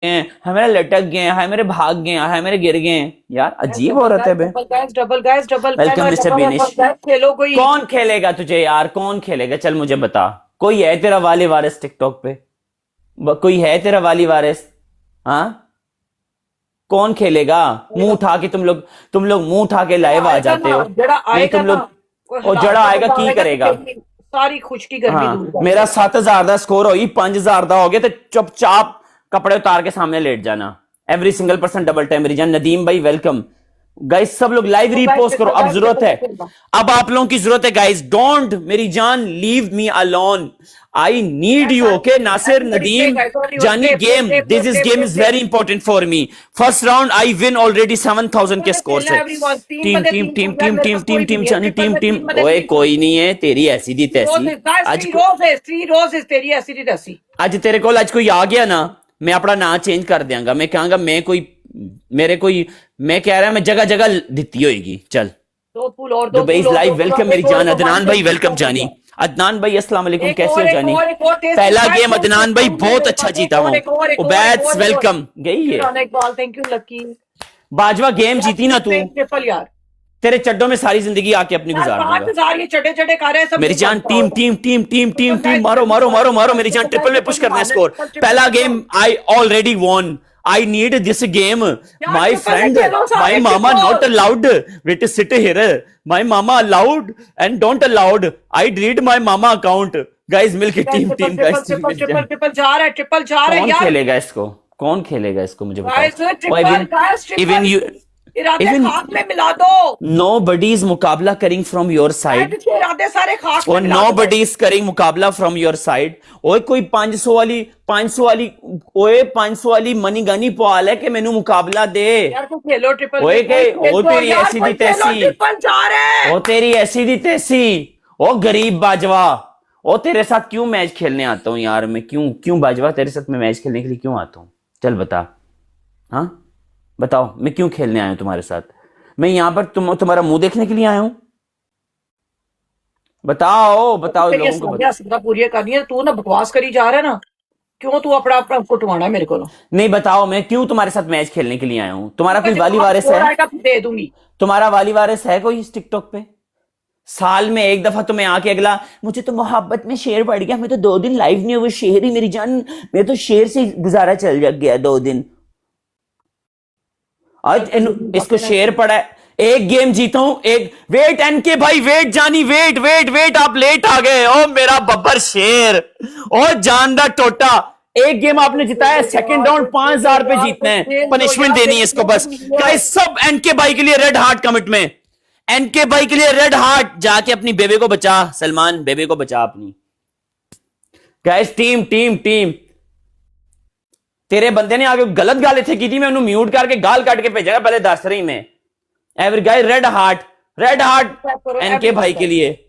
हैं, हाय मेरे लटक गए हैं, हाय मेरे भाग गए हैं, हाय मेरे गिर गए हैं। यार अजीब औरत है बे। Double guess double welcome mister Binish. खेलो कोई। कौन खेलेगा तुझे यार, कौन खेलेगा? चल मुझे बता, कोई है तेरा वाली वारिस टिकटॉक पे? कोई है तेरा वाली वारिस? हाँ, कौन खेलेगा? मुंह उठा के तुम लोग मुंह उठा के लाइव आ जाते हो। नहीं तुम लोग, और जड़ा आएगा की करेगा? सारी खुशकी गर्मी हाँ, दूर मेरा 7,000 का स्कोर होई, 5,000 का हो गया तो चुपचाप कपड़े उतार के सामने लेट जाना। Every single person double time reason. Nadeem भाई वेलकम। गाइस सब लोग लाइव रीपोस्ट करो, अब जरूरत है, अब आप लोगों की जरूरत है गाइस। डोंट मेरी जान leave me alone, I need you. Okay Nasir, Nadeem, Jani, game, this game is very important for me. First round I win already 7,000 के स्कोर से। Team team team team team team team Jani team team. ओए कोई नहीं है, तेरी ऐसी दी तैसी। आज तेरे को आज कोई आ गया ना, मैं अपना नाम चेंज कर देंगा। मैं कहूंगा मैं कह रहा मैं जगह जगह दिती होगी। चल दुबई लाइव। वेलकम मेरी जान। अदनान भाई वेलकम जानी। अदनान भाई अस्सलाम वालेकुम, कैसे हो जानी? पहला गेम अदनान भाई बहुत अच्छा जीता हूँ। उबैद वेलकम। गई है thank you lucky. Bajwa game जीती ना तू, ट्रिपल यार तेरे चड्डों में सारी जिंदगी आके अपनी गुजार दूंगा। ये चटे चटे कर रहे हैं सब। मेरी जान team team team team team team, मारो मारो मारो मारो मेरी जान। ट्रिपल में पुश करना है स्कोर। पहला game I already won. I need this game. My friend, my mama not allowed. Wait, sit here. My mama allowed and don't allowed. I delete my mama account. Guys, मिलके team team guys. Triple जा रहा है कौन यार। खेलेगा इसको? कौन खेलेगा इसको मुझे बताओ। Even you, इरादे खाक में मिला दो। nobody is मुकाबला करिंग from your side. इरादे सारे खाक में और nobody is करिंग मुकाबला from your side. ओए कोई 500 वाली मनी गनी पवाल है कि मैनू मुकाबला दे। यार को खेलो ट्रिपल। ओए के ओ तेरी ऐसी दी तैसी, ट्रिपल जा रहे। ओ तेरी ऐसी दी तैसी, ओ गरीब बाजवा। ओ तेरे साथ क्यों मैच खेलने आता हूँ यार मैं? क्यों बाजवा तेरे साथ मैं मैच खेलने के लिए क्यों आता हूँ? चल बता, हाँ बताओ, मैं क्यों खेलने आया हूं तुम्हारे साथ? मैं यहां पर तुम्हारा मुंह देखने के लिए आया हूं? बताओ लोगों को बताओ। पूरी करनी है तू ना, बकवास करी जा रहा है ना। क्यों तू अपना कुटवाना है मेरे को? नहीं बताओ, मैं क्यों तुम्हारे साथ मैच खेलने के लिए आया हूं? तुम्हारा कोई वाली वारिस है? दे दूंगी। तुम्हारा वाली वारिस है कोई इस टिकटॉक पे? साल में एक दफा तुम्हें आके अगला मुझे तो मोहब्बत में शेर पड़ गया, मैं तो 2 दिन लाइव नहीं हुआ, शेर ही मेरी जान, मैं तो शेर से गुजारा चल गया 2 दिन। आज इसको शेर पड़ा है। एक गेम जीता हूं, एक वेट एनके भाई, वेट जानी, वेट आप लेट आ गए। ओ मेरा बब्बर शेर, ओ जानदार टोटा, एक गेम आपने जिताया, सेकंड राउंड 5,000 रुपए जीतने हैं, पनिशमेंट देनी है इसको बस। गाइस सब एनके भाई के लिए रेड हार्ट कमिट में, एनके भाई के लिए रेड हार्ट। जाके अपनी बेबे को बचा, सलमान बेबे को बचा अपनी। गाइस टीम टीम टीम, तेरे बंदे ने आगे गलत गाल इतने की थी, मैं उन्हें म्यूट करके गाल काट के भेजा पहले 10 रही में। Every guys red heart NK भाई के लिए।